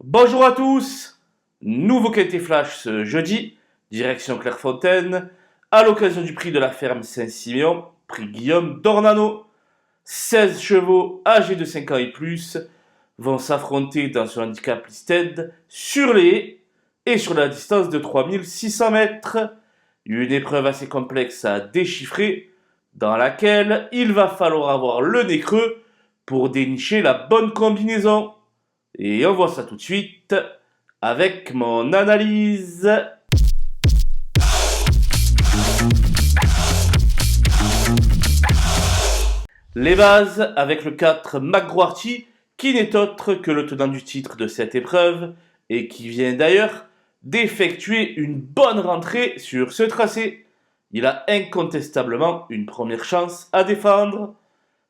Bonjour à tous, nouveau quintet flash ce jeudi, direction Clairefontaine, à l'occasion du prix de la ferme Saint-Siméon, prix Guillaume d'Ornano. 16 chevaux âgés de 5 ans et plus vont s'affronter dans un handicap listed sur les haies et sur la distance de 3600 mètres. Une épreuve assez complexe à déchiffrer, dans laquelle il va falloir avoir le nez creux pour dénicher la bonne combinaison. Et on voit ça tout de suite avec mon analyse. Les bases avec le 4 McGuarty, qui n'est autre que le tenant du titre de cette épreuve et qui vient d'ailleurs d'effectuer une bonne rentrée sur ce tracé. Il a incontestablement une première chance à défendre.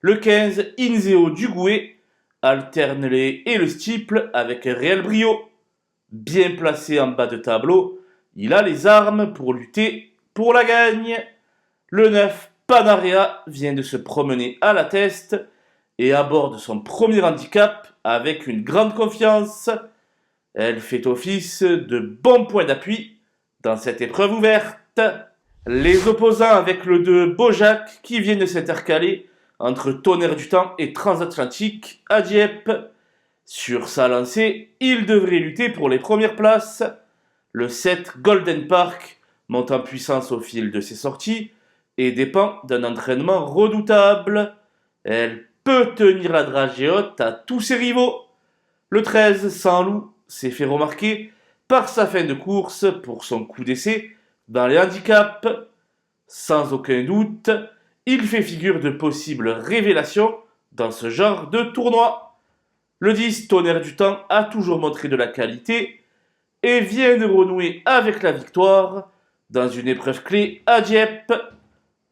Le 15 Inzeo Dugoué alterne les et le steeple avec un réel brio. Bien placé en bas de tableau, il a les armes pour lutter pour la gagne. Le 9 Panarea vient de se promener à la teste et aborde son premier handicap avec une grande confiance. Elle fait office de bon point d'appui dans cette épreuve ouverte. Les opposants avec le 2 Bojac qui viennent de s'intercaler entre Tonnerre du Temps et Transatlantique à Dieppe. Sur sa lancée, il devrait lutter pour les premières places. Le 7 Golden Park monte en puissance au fil de ses sorties et dépend d'un entraînement redoutable. Elle peut tenir la dragée haute à tous ses rivaux. Le 13 Sans Loup s'est fait remarquer par sa fin de course pour son coup d'essai dans les handicaps. Sans aucun doute, il fait figure de possible révélation dans ce genre de tournoi. Le 10 Tonnerre du Temps a toujours montré de la qualité et vient de renouer avec la victoire dans une épreuve clé à Dieppe.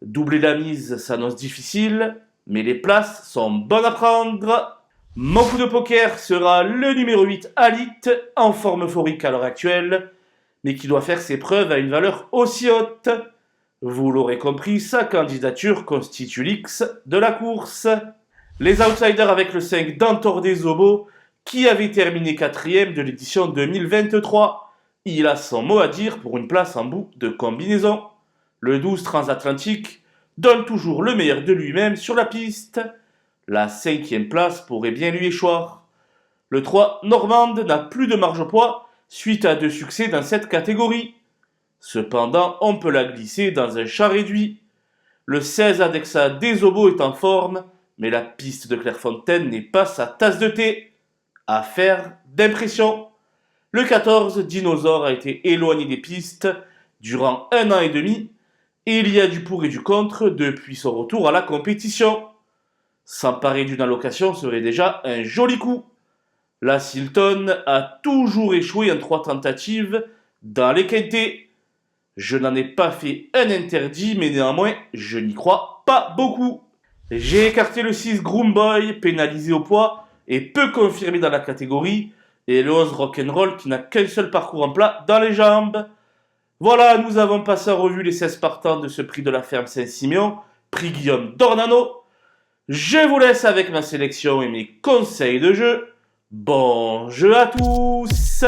Doubler la mise s'annonce difficile, mais les places sont bonnes à prendre. Mon coup de poker sera le numéro 8 Alit, en forme euphorique à l'heure actuelle, mais qui doit faire ses preuves à une valeur aussi haute. Vous l'aurez compris, sa candidature constitue l'X de la course. Les outsiders avec le 5 Dantor des Obos, qui avait terminé 4ème de l'édition 2023. Il a son mot à dire pour une place en bout de combinaison. Le 12 Transatlantique donne toujours le meilleur de lui-même sur la piste. La 5e place pourrait bien lui échoir. Le 3 Normande n'a plus de marge au poids suite à 2 succès dans cette catégorie. Cependant, on peut la glisser dans un chat réduit. Le 16 Adexa des Obos est en forme, mais la piste de Clairefontaine n'est pas sa tasse de thé. Affaire d'impression. Le 14 Dinosaure a été éloigné des pistes durant 1 an et demi, et il y a du pour et du contre depuis son retour à la compétition. S'emparer d'une allocation serait déjà un joli coup. La Silton a toujours échoué en 3 tentatives dans les quintés. Je n'en ai pas fait un interdit, mais néanmoins, je n'y crois pas beaucoup. J'ai écarté le 6 Groomboy, pénalisé au poids et peu confirmé dans la catégorie, et le 11 Rock'n'Roll qui n'a qu'un seul parcours en plat dans les jambes. Voilà, nous avons passé en revue les 16 partants de ce prix de la ferme Saint-Siméon, prix Guillaume d'Ornano. Je vous laisse avec ma sélection et mes conseils de jeu. Bon jeu à tous!